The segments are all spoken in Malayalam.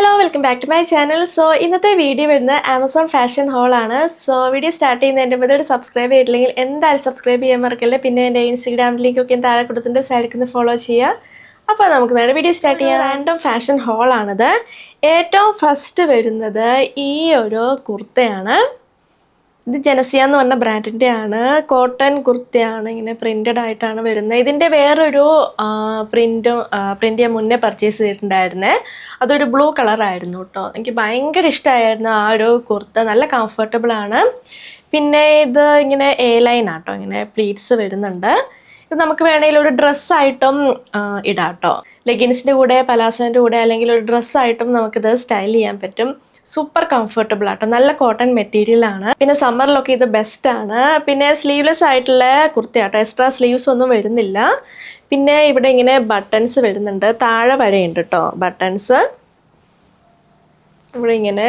Hello, welcome back to my channel. So, ഇന്നത്തെ വീഡിയോ വരുന്നത് Amazon Fashion Haul ആണ്. So, വീഡിയോ സ്റ്റാർട്ട് ചെയ്യുന്നതിൻ്റെ മുമ്പ് സബ്സ്ക്രൈബ് ചെയ്തില്ലെങ്കിൽ എന്തായാലും സബ്സ്ക്രൈബ് ചെയ്യാൻ മറക്കല്ലേ. പിന്നെ എൻ്റെ ഇൻസ്റ്റാഗ്രാം ലിങ്ക് ഒക്കെ താഴെ കൊടുത്തിട്ട് സൈഡിൽ നിന്ന് ഫോളോ ചെയ്യുക. അപ്പോൾ നമുക്ക് നേരെ വീഡിയോ സ്റ്റാർട്ട് ചെയ്യാം. റാൻഡം ഫാഷൻ ഹോൾ ആണിത്. ഏറ്റവും ഫസ്റ്റ് വരുന്നത് ഈ ഒരു കുർത്തയാണ്. ഇത് ജനസിയ എന്ന് പറഞ്ഞ ബ്രാൻഡിൻ്റെ ആണ്. കോട്ടൺ കുർത്തയാണ്, ഇങ്ങനെ പ്രിൻറ്റഡ് ആയിട്ടാണ് വരുന്നത്. ഇതിൻ്റെ വേറൊരു പ്രിൻറ്റ് ഞാൻ മുന്നേ പർച്ചേസ് ചെയ്തിട്ടുണ്ടായിരുന്നേ. അതൊരു ബ്ലൂ കളറായിരുന്നു കേട്ടോ. എനിക്ക് ഭയങ്കര ഇഷ്ടമായിരുന്നു ആ ഒരു കുർത്ത. നല്ല കംഫർട്ടബിൾ ആണ്. പിന്നെ ഇത് ഇങ്ങനെ എ ലൈൻ ആട്ടോ, ഇങ്ങനെ പ്ലീറ്റ്സ് വരുന്നുണ്ട്. ഇത് നമുക്ക് വേണമെങ്കിൽ ഒരു ഡ്രസ്സായിട്ടും ഇടാം കേട്ടോ. ലെഗിൻസിൻ്റെ കൂടെ, പലാസോൻ്റെ കൂടെ, അല്ലെങ്കിൽ ഒരു ഡ്രസ്സായിട്ടും നമുക്കിത് സ്റ്റൈൽ ചെയ്യാൻ പറ്റും. സൂപ്പർ കംഫർട്ടബിൾ ആട്ടോ. നല്ല കോട്ടൺ മെറ്റീരിയൽ ആണ്. പിന്നെ സമ്മറിലൊക്കെ ഇത് ബെസ്റ്റ് ആണ്. പിന്നെ സ്ലീവ്ലെസ് ആയിട്ടുള്ള കുർത്തയാട്ടോ, എക്സ്ട്രാ സ്ലീവ്സ് ഒന്നും വരുന്നില്ല. പിന്നെ ഇവിടെ ഇങ്ങനെ ബട്ടൺസ് വരുന്നുണ്ട്, താഴെ വരെയുണ്ട് കേട്ടോ ബട്ടൺസ്. ഇവിടെ ഇങ്ങനെ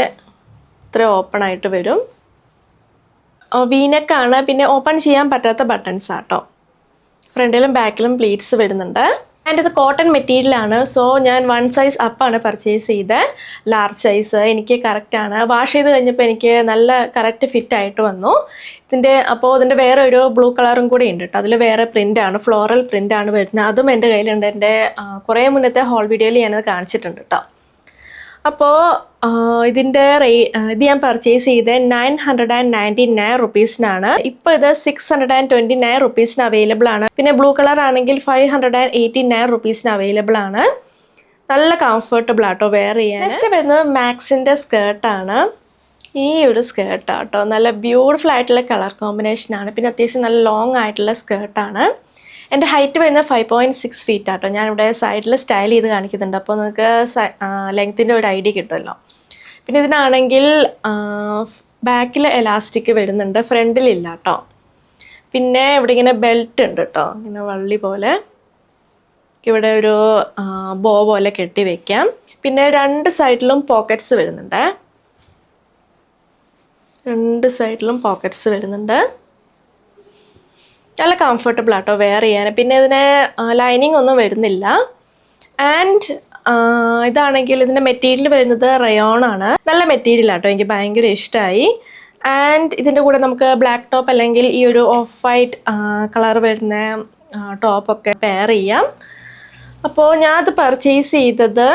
ഇത്ര ഓപ്പൺ ആയിട്ട് വരും. വീനക്കാണ്. പിന്നെ ഓപ്പൺ ചെയ്യാൻ പറ്റാത്ത ബട്ടൺസ് ആട്ടോ. ഫ്രണ്ടിലും ബാക്കിലും പ്ലീറ്റ്സ് വരുന്നുണ്ട്. ആൻഡ് ഇത് കോട്ടൺ മെറ്റീരിയലാണ്. സോ ഞാൻ 1 സൈസ് അപ്പാണ് പർച്ചേസ് ചെയ്തത്. ലാർജ് സൈസ് എനിക്ക് കറക്റ്റാണ്. വാഷ് ചെയ്ത് കഴിഞ്ഞപ്പോൾ എനിക്ക് നല്ല കറക്റ്റ് ഫിറ്റ് ആയിട്ട് വന്നു. ഇതിൻ്റെ വേറെ ഒരു ബ്ലൂ കളറും കൂടി ഉണ്ട് കേട്ടോ. അതിൽ വേറെ പ്രിൻ്റാണ്, ഫ്ലോറൽ പ്രിൻ്റാണ് വരുന്നത്. അതും എൻ്റെ കയ്യിലുണ്ട്. എൻ്റെ കുറേ മുന്നത്തെ ഹോൾ വീഡിയോയിൽ ഞാനത് കാണിച്ചിട്ടുണ്ട് കേട്ടോ. അപ്പോൾ ഇത് ഞാൻ പർച്ചേസ് ചെയ്ത് 999 റുപ്പീസിനാണ്. ഇപ്പോൾ ഇത് 629 റുപ്പീസിന് അവൈലബിൾ ആണ്. പിന്നെ ബ്ലൂ കളർ ആണെങ്കിൽ 589 റുപ്പീസിന് അവൈലബിൾ ആണ്. നല്ല കംഫർട്ടബിൾ ആട്ടോ വെയർ ചെയ്യാൻ. നെക്സ്റ്റ് വരുന്നത് മാക്സിൻ്റെ സ്കേർട്ടാണ്. ഈ ഒരു സ്കേർട്ടാട്ടോ, നല്ല ബ്യൂട്ടിഫുൾ ആയിട്ടുള്ള കളർ കോമ്പിനേഷനാണ്. പിന്നെ അത്യാവശ്യം നല്ല ലോങ് ആയിട്ടുള്ള സ്കേർട്ടാണ്. എൻ്റെ ഹൈറ്റ് വരുന്നത് 5.6 ഫീറ്റ് ആട്ടോ. ഞാനിവിടെ സൈഡിൽ സ്റ്റൈൽ ചെയ്ത് കാണിക്കുന്നുണ്ട്. അപ്പോൾ നിങ്ങൾക്ക് ലെങ്ത്തിൻ്റെ ഒരു ഐഡിയ കിട്ടുമല്ലോ. പിന്നെ ഇതിനാണെങ്കിൽ ബാക്കിൽ എലാസ്റ്റിക് വരുന്നുണ്ട്, ഫ്രണ്ടിലില്ല കേട്ടോ. പിന്നെ ഇവിടെ ഇങ്ങനെ ബെൽറ്റ് ഉണ്ട് കേട്ടോ, ഇങ്ങനെ വള്ളി പോലെ. ഇവിടെ ഒരു ബോ പോലെ കെട്ടി വയ്ക്കാം. പിന്നെ 2 സൈഡിലും പോക്കറ്റ്സ് വരുന്നുണ്ട്. 2 സൈഡിലും പോക്കറ്റ്സ് വരുന്നുണ്ട്. നല്ല കംഫർട്ടബിൾ ആട്ടോ വെയർ ചെയ്യാൻ. പിന്നെ ഇതിന് ലൈനിങ് ഒന്നും വരുന്നില്ല. ആൻഡ് ഇതാണെങ്കിൽ ഇതിൻ്റെ മെറ്റീരിയൽ വരുന്നത് റയോൺ ആണ്. നല്ല മെറ്റീരിയൽ ആട്ടോ, എനിക്ക് ഭയങ്കര ഇഷ്ടമായി. ആൻഡ് ഇതിൻ്റെ കൂടെ നമുക്ക് ബ്ലാക്ക് ടോപ്പ് അല്ലെങ്കിൽ ഈ ഒരു ഓഫ് വൈറ്റ് കളർ വരുന്ന ടോപ്പൊക്കെ പെയർ ചെയ്യാം. അപ്പോൾ ഞാനത് പർച്ചേസ് ചെയ്തത്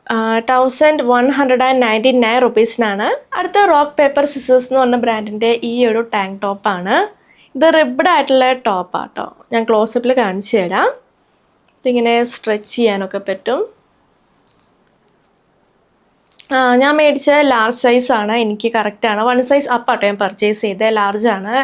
1199 റുപ്പീസിനാണ്. അടുത്ത റോക്ക് പേപ്പർ സിസേഴ്സ് എന്ന് പറഞ്ഞ ബ്രാൻഡിൻ്റെ ഈ ഒരു ടാങ്ക് ടോപ്പാണ്. ഇത് റിബ്ഡ് ആയിട്ടുള്ള ടോപ്പാട്ടോ. ഞാൻ ക്ലോസപ്പിൽ കാണിച്ചു തരാം. ഇതിങ്ങനെ സ്ട്രെച്ച് ചെയ്യാനൊക്കെ പറ്റും. ഞാൻ മേടിച്ച ലാർജ് സൈസാണ്, എനിക്ക് കറക്റ്റാണ്. 1 സൈസ് അപ്പാട്ടോ ഞാൻ പർച്ചേസ് ചെയ്തത്. ലാർജാണ്,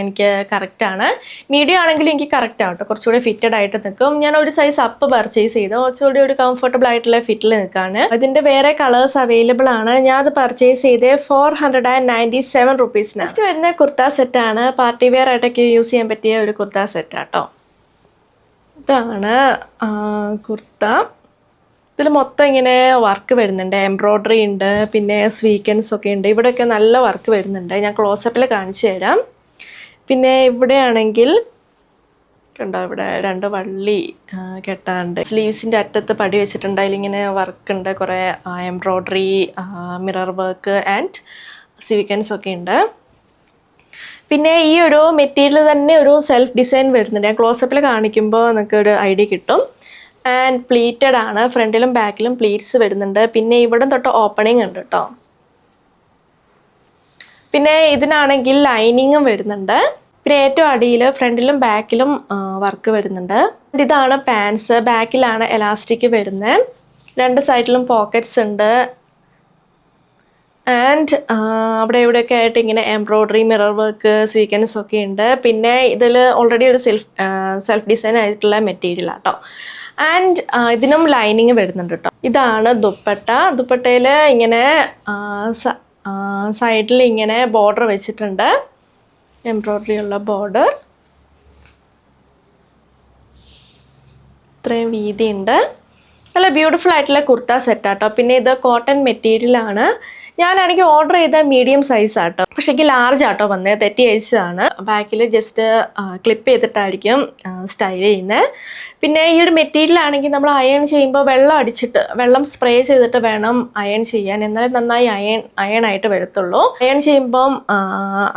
എനിക്ക് കറക്റ്റാണ്. മീഡിയം ആണെങ്കിലും എനിക്ക് കറക്റ്റ് ആവട്ടോ, കുറച്ചുകൂടി ഫിറ്റഡ് ആയിട്ട് നിൽക്കും. ഞാൻ 1 സൈസ് അപ്പ് പർച്ചേസ് ചെയ്ത് കുറച്ചുകൂടി ഒരു കംഫർട്ടബിൾ ആയിട്ടുള്ള ഫിറ്റിൽ നിൽക്കുകയാണ്. ഇതിൻ്റെ വേറെ കളേഴ്സ് അവൈലബിൾ ആണ്. ഞാൻ അത് പർച്ചേസ് ചെയ്ത് 497 റുപ്പീസിന്. നെക്സ്റ്റ് വരുന്ന കുർത്ത സെറ്റാണ്. പാർട്ടി വെയർ ആയിട്ടൊക്കെ യൂസ് ചെയ്യാൻ പറ്റിയ ഒരു കുർത്ത സെറ്റാട്ടോ. ഇതാണ് കുർത്ത. ഇതിൽ മൊത്തം ഇങ്ങനെ വർക്ക് വരുന്നുണ്ട്, എംബ്രോയ്ഡറി ഉണ്ട്, പിന്നെ സ്വീക്കൻസ് ഒക്കെ ഉണ്ട്. ഇവിടെയൊക്കെ നല്ല വർക്ക് വരുന്നുണ്ട്. ഞാൻ ക്ലോസപ്പിൽ കാണിച്ചു തരാം. പിന്നെ ഇവിടെ ആണെങ്കിൽ കണ്ടോ, ഇവിടെ 2 വള്ളി കെട്ടാണ്ട്. സ്ലീവ്സിൻ്റെ അറ്റത്ത് പടി വെച്ചിട്ടുണ്ട്. അതിലിങ്ങനെ വർക്ക് ഉണ്ട്, കുറേ embroidery, mirror work and sequins ഒക്കെ ഉണ്ട്. പിന്നെ ഈ ഒരു മെറ്റീരിയൽ തന്നെ ഒരു സെൽഫ് ഡിസൈൻ വരുന്നുണ്ട്. ഞാൻ ക്ലോസപ്പിൽ കാണിക്കുമ്പോൾ നിങ്ങൾക്ക് ഒരു ഐഡിയ കിട്ടും. ആൻഡ് പ്ലീറ്റഡ് ആണ്. ഫ്രണ്ടിലും ബാക്കിലും പ്ലീറ്റ്സ് വരുന്നുണ്ട്. പിന്നെ ഇവിടെ തൊട്ട് ഓപ്പണിംഗ് ഉണ്ട് കേട്ടോ. പിന്നെ ഇതിനാണെങ്കിൽ ലൈനിങ്ങും വരുന്നുണ്ട്. പിന്നെ ഏറ്റവും അടിയിൽ ഫ്രണ്ടിലും ബാക്കിലും വർക്ക് വരുന്നുണ്ട്. ഇതാണ് പാൻസ്. ബാക്കിലാണ് എലാസ്റ്റിക് വരുന്നത്. 2 സൈഡിലും പോക്കറ്റ്സ് ഉണ്ട്. ആൻഡ് അവിടെ ഇവിടെയൊക്കെ ആയിട്ട് ഇങ്ങനെ എംബ്രോയ്ഡറി, മിറർ വർക്ക്, സ്വീക്കൻസ് ഒക്കെ ഉണ്ട്. പിന്നെ ഇതിൽ ഓൾറെഡി ഒരു സെൽഫ് ഡിസൈൻ ആയിട്ടുള്ള മെറ്റീരിയൽ ആട്ടോ. ആൻഡ് ഇതിനും ലൈനിങ് വരുന്നുണ്ട് കേട്ടോ. ഇതാണ് ദുപ്പട്ട. ദുപ്പട്ടയിൽ ഇങ്ങനെ സൈഡിൽ ഇങ്ങനെ ബോർഡർ വെച്ചിട്ടുണ്ട്, എംബ്രോയ്ഡറി ഉള്ള ബോർഡർ. ഇത്രയും വീതിയുണ്ട്. നല്ല ബ്യൂട്ടിഫുൾ ആയിട്ടുള്ള കുർത്ത സെറ്റാട്ടോ. പിന്നെ ഇത് കോട്ടൺ മെറ്റീരിയലാണ്. ഞാനാണെങ്കിൽ ഓർഡർ ചെയ്ത മീഡിയം സൈസ് ആട്ടോ, പക്ഷേ എനിക്ക് ലാർജ് ആട്ടോ വന്നത്, തെറ്റി അയച്ചതാണ്. ബാക്കിൽ ജസ്റ്റ് ക്ലിപ്പ് ചെയ്തിട്ടായിരിക്കും സ്റ്റൈൽ ചെയ്യുന്നത്. പിന്നെ ഈ ഒരു മെറ്റീരിയൽ ആണെങ്കിൽ നമ്മൾ അയൺ ചെയ്യുമ്പോൾ വെള്ളം സ്പ്രേ ചെയ്തിട്ട് വേണം അയൺ ചെയ്യാൻ, എന്നാലേ നന്നായി അയണായിട്ട് വരത്തുള്ളൂ. അയൺ ചെയ്യുമ്പം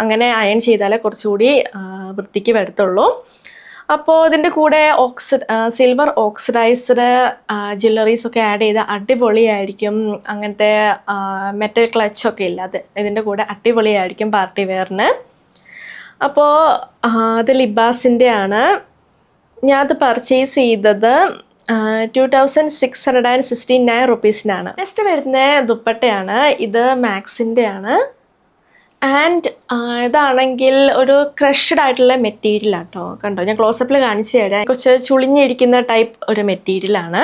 അങ്ങനെ അയൺ ചെയ്താലേ കുറച്ചുകൂടി വൃത്തിക്ക് വരത്തുള്ളൂ. അപ്പോൾ ഇതിൻ്റെ കൂടെ സിൽവർ ഓക്സിഡൈസ്ഡ് ജ്വല്ലറീസ് ഒക്കെ ആഡ് ചെയ്ത് അടിപൊളിയായിരിക്കും. അങ്ങനത്തെ മെറ്റൽ ക്ലച്ചൊക്കെ ഇല്ല, അത് ഇതിൻ്റെ കൂടെ അടിപൊളിയായിരിക്കും പാർട്ടി വെയറിന്. അപ്പോൾ അത് ലിബാസിൻ്റെ ആണ്. ഞാൻ അത് പർച്ചേസ് ചെയ്തത് 2669 റുപ്പീസിനാണ്. നെക്സ്റ്റ് വരുന്ന ദുപ്പട്ടയാണ്. ഇത് മാക്സിൻ്റെ ആണ്. ആൻഡ് ഇതാണെങ്കിൽ ഒരു ക്രഷ്ഡ് ആയിട്ടുള്ള മെറ്റീരിയൽ ആട്ടോ. കണ്ടോ, ഞാൻ ക്ലോസപ്പിൽ കാണിച്ചു തരാം. കുറച്ച് ചുളിഞ്ഞിരിക്കുന്ന ടൈപ്പ് ഒരു മെറ്റീരിയലാണ്.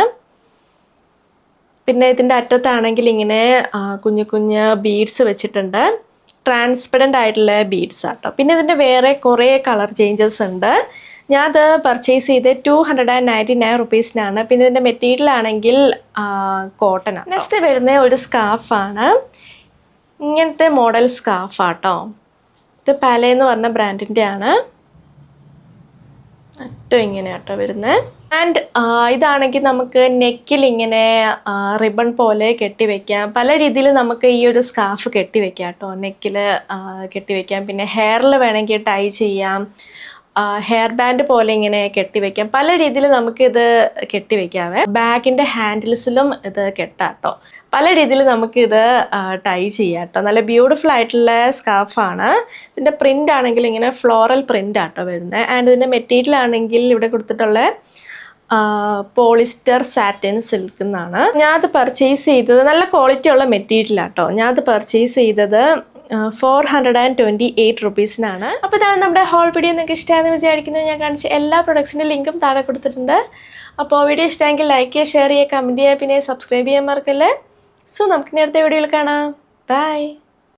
പിന്നെ ഇതിൻ്റെ അറ്റത്താണെങ്കിൽ ഇങ്ങനെ കുഞ്ഞു കുഞ്ഞ് ബീഡ്സ് വെച്ചിട്ടുണ്ട്, ട്രാൻസ്പെറൻ്റ് ആയിട്ടുള്ള ബീഡ്സ് ആട്ടോ. പിന്നെ ഇതിൻ്റെ വേറെ കുറേ കളർ ചേഞ്ചസ് ഉണ്ട്. ഞാൻ അത് പർച്ചേസ് ചെയ്ത് 299 റുപ്പീസിനാണ്. പിന്നെ ഇതിൻ്റെ മെറ്റീരിയൽ ആണെങ്കിൽ കോട്ടൺ ആണ്. നെക്സ്റ്റ് വരുന്ന ഒരു സ്കാർഫാണ്. ഇങ്ങനത്തെ മോഡൽ സ്കാർഫാട്ടോ. ഇത് പാലെ എന്ന് പറഞ്ഞ ബ്രാൻഡിൻ്റെ ആണ്. അറ്റം ഇങ്ങനെയാട്ടോ വരുന്നത്. ആൻഡ് ഇതാണെങ്കിൽ നമുക്ക് നെക്കിൽ ഇങ്ങനെ റിബൺ പോലെ കെട്ടിവെക്കാം. പല രീതിയിൽ നമുക്ക് ഈ ഒരു സ്കാർഫ് കെട്ടിവെക്കാം കേട്ടോ. നെക്കിൽ കെട്ടിവെക്കാം, പിന്നെ ഹെയറിൽ വേണമെങ്കിൽ ടൈ ചെയ്യാം, ഹെയർ ബാൻഡ് പോലെ ഇങ്ങനെ കെട്ടിവെക്കാം. പല രീതിയിൽ നമുക്കിത് കെട്ടിവെക്കാവേ. ബാഗിൻ്റെ ഹാൻഡിൽസിലും ഇത് കെട്ടാട്ടോ. പല രീതിയിൽ നമുക്കിത് ടൈ ചെയ്യാം കേട്ടോ. നല്ല ബ്യൂട്ടിഫുൾ ആയിട്ടുള്ള സ്കാർഫാണ്. ഇതിൻ്റെ പ്രിൻ്റ് ആണെങ്കിൽ ഇങ്ങനെ ഫ്ലോറൽ പ്രിൻ്റ് ആട്ടോ വരുന്നത്. ആൻഡ് ഇതിൻ്റെ മെറ്റീരിയൽ ആണെങ്കിൽ ഇവിടെ കൊടുത്തിട്ടുള്ള പോളിസ്റ്റർ സാറ്റിൻ സിൽക്ക് എന്നാണ്. ഞാൻ അത് പർച്ചേസ് ചെയ്തത്, നല്ല ക്വാളിറ്റി ഉള്ള മെറ്റീരിയൽ ആട്ടോ. ഞാൻ അത് പർച്ചേസ് ചെയ്തത് 428 റുപ്പീസിനാണ്. അപ്പോൾ ഇതാണ് നമ്മുടെ ഹോൾ വീഡിയോ. നിങ്ങൾക്ക് ഇഷ്ടമായെന്ന് വിചാരിക്കുന്നത്. ഞാൻ കാണിച്ച എല്ലാ പ്രൊഡക്ട്സിൻ്റെ ലിങ്കും താഴെ കൊടുത്തിട്ടുണ്ട്. അപ്പോൾ വീഡിയോ ഇഷ്ടമെങ്കിൽ ലൈക്ക് ചെയ്യുക, ഷെയർ ചെയ്യുക, കമൻറ്റ് ചെയ്യുക, പിന്നെ സബ്സ്ക്രൈബ് ചെയ്യാൻ മറക്കല്ലേ. സോ നമുക്ക് അടുത്ത വീഡിയോയിൽ കാണാം. ബൈ.